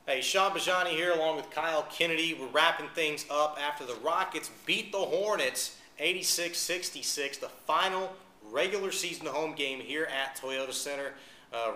Hey, Sean Bajani here along with Kyle Kennedy. We're wrapping things up after the Rockets beat the Hornets 86-66, the final regular season home game here at Toyota Center.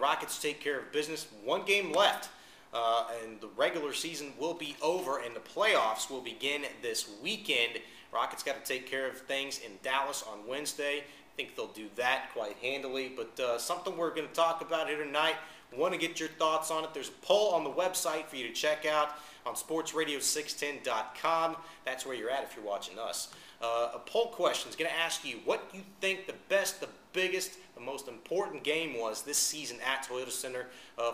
Rockets take care of business. One game left, and the regular season will be over, and the playoffs will begin this weekend. Rockets got to take care of things in Dallas on Wednesday. I think they'll do that quite handily, but something we're going to talk about here tonight. Want to get your thoughts on it. There's a poll on the website for you to check out on sportsradio610.com. That's where you're at if you're watching us. A poll question is going to ask you what you think the best, the biggest, the most important game was this season at Toyota Center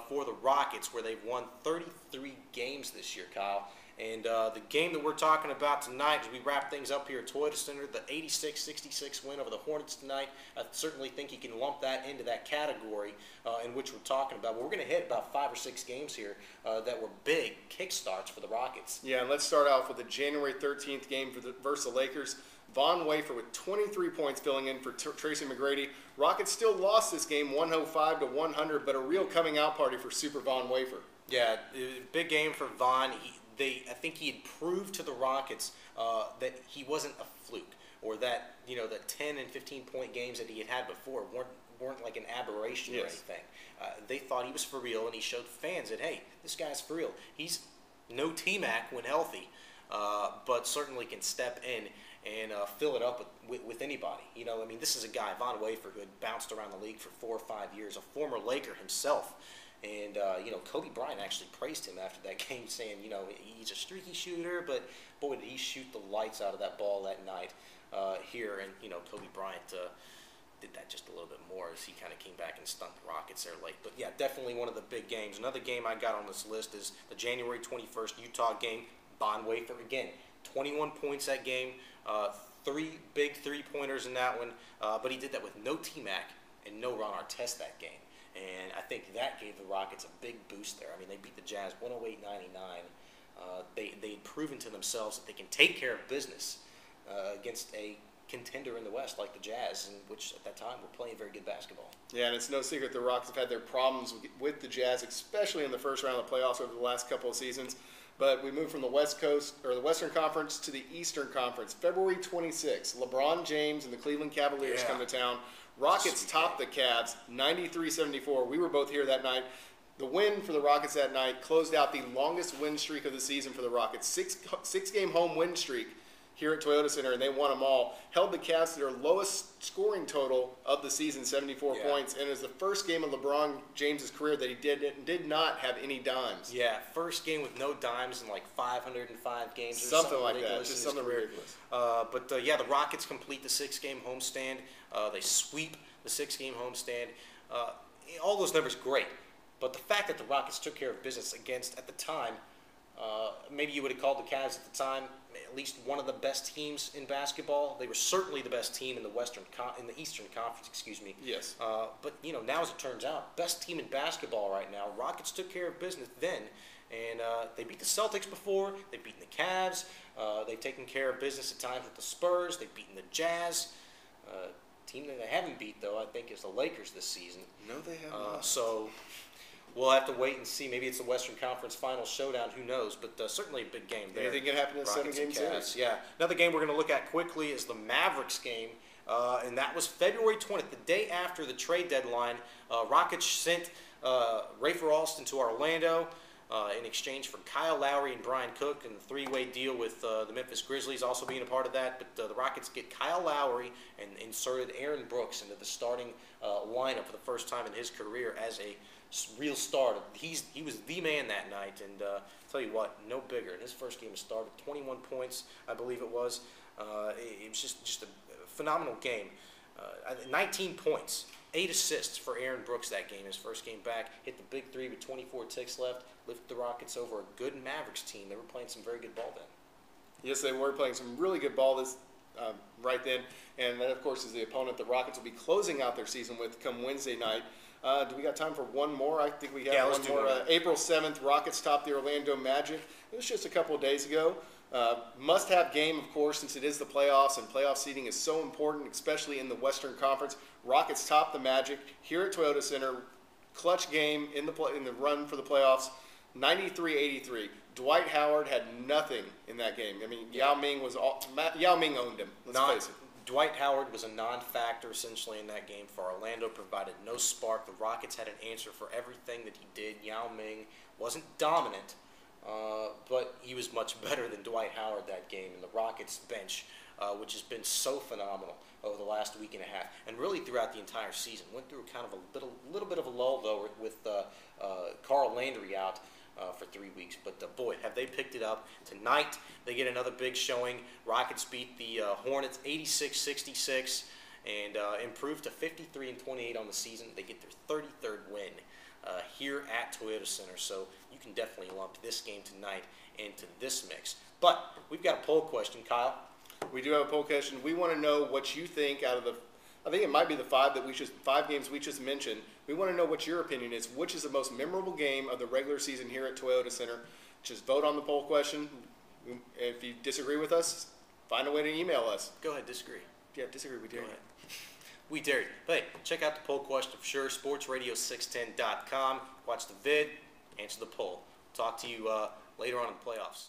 for the Rockets, where they've won 33 games this year, Kyle. And the game that we're talking about tonight, as we wrap things up here at Toyota Center, the 86-66 win over the Hornets tonight, I certainly think you can lump that into that category in which we're talking about. But we're going to hit about 5 or 6 games here that were big kickstarts for the Rockets. Yeah, and let's start off with the January 13th game versus the Lakers. Von Wafer with 23 points filling in for Tracy McGrady. Rockets still lost this game 105-100, but a real coming out party for Super Von Wafer. Yeah, big game for Von. I think he had proved to the Rockets that he wasn't a fluke, or that the 10 and 15-point games that he had before weren't like an aberration or anything. They thought he was for real, and he showed fans that, hey, this guy's for real. He's no T-Mac when healthy, but certainly can step in and fill it up with anybody. I mean, this is a guy, Von Wafer, who had bounced around the league for 4 or 5 years, a former Laker himself. And, Kobe Bryant actually praised him after that game, saying, he's a streaky shooter, but boy, did he shoot the lights out of that ball that night here. And, Kobe Bryant did that just a little bit more as he kind of came back and stunned the Rockets there late. But, yeah, definitely one of the big games. Another game I got on this list is the January 21st Utah game. Von Wafer, again, 21 points that game, 3 big three-pointers in that one. But he did that with no T-Mac and no Ron Artest that game. And I think that gave the Rockets a big boost there. I mean, they beat the Jazz 108-99. They'd proven to themselves that they can take care of business against a contender in the West like the Jazz, which at that time were playing very good basketball. Yeah, and it's no secret the Rockets have had their problems with the Jazz, especially in the first round of the playoffs over the last couple of seasons. But we moved from the West Coast, or the Western Conference, to the Eastern Conference. February 26th, LeBron James and the Cleveland Cavaliers come to town. Rockets topped the Cavs 93-74. We were both here that night. The win for the Rockets that night closed out the longest win streak of the season for the Rockets. Six-game home win streak here at Toyota Center, and they won them all. Held the Cavs to their lowest scoring total of the season, 74 points. And it was the first game of LeBron James' career that he did not have any dimes. Yeah, first game with no dimes in like 505 games or something like that. Just something ridiculous. Yeah, the Rockets complete the 6-game homestand. They sweep the 6-game homestand. All those numbers, great. But the fact that the Rockets took care of business against, at the time, maybe you would have called the Cavs at the time at least one of the best teams in basketball. They were certainly the best team in the Eastern Conference, excuse me. Yes. But now as it turns out, best team in basketball right now. Rockets took care of business then, and they beat the Celtics before. They've beaten the Cavs. They've taken care of business at times with the Spurs. They've beaten the Jazz. Team that they haven't beat, though, I think, is the Lakers this season. No, they have not. So we'll have to wait and see. Maybe it's the Western Conference Final Showdown. Who knows? But certainly a big game there. Anything can happen in a 7-game series. Yeah. Another game we're going to look at quickly is the Mavericks game, and that was February 20th, the day after the trade deadline. Rockets sent Rafer Alston to Orlando in exchange for Kyle Lowry and Brian Cook, and the 3-way deal with the Memphis Grizzlies also being a part of that. But the Rockets get Kyle Lowry and inserted Aaron Brooks into the starting lineup for the first time in his career as a real starter. He was the man that night, and tell you what, no bigger. In his first game, he started 21 points, I believe it was. It was just a phenomenal game. 19 points, 8 assists for Aaron Brooks that game. His first game back, hit the big 3 with 24 ticks left, lifted the Rockets over a good Mavericks team. They were playing some very good ball then. Yes, they were playing some really good ball right then. And that, of course, is the opponent the Rockets will be closing out their season with come Wednesday night. Do we got time for one more? I think we have one more. April 7th, Rockets topped the Orlando Magic. It was just a couple of days ago. Must-have game, of course, since it is the playoffs, and playoff seeding is so important, especially in the Western Conference. Rockets topped the Magic here at Toyota Center. Clutch game in the run for the playoffs. 93-83. Dwight Howard had nothing in that game. I mean, Yao Ming Yao Ming owned him. Let's face it. Dwight Howard was a non-factor essentially in that game for Orlando, provided no spark. The Rockets had an answer for everything that he did. Yao Ming wasn't dominant, but he was much better than Dwight Howard that game. And the Rockets bench, which has been so phenomenal over the last week and a half, and really throughout the entire season, went through kind of a little bit of a lull though with Carl Landry out for 3 weeks. But boy, have they picked it up. Tonight, they get another big showing. Rockets beat the Hornets 86-66 and improved to 53-28 on the season. They get their 33rd win here at Toyota Center. So you can definitely lump this game tonight into this mix. But we've got a poll question, Kyle. We do have a poll question. We want to know what you think out of the, I think it might be the five games we just mentioned. We want to know what your opinion is. Which is the most memorable game of the regular season here at Toyota Center? Just vote on the poll question. If you disagree with us, find a way to email us. Go ahead, disagree. Yeah, disagree. We dare you. We dare you. But hey, check out the poll question for sure. SportsRadio610.com. Watch the vid. Answer the poll. Talk to you later on in the playoffs.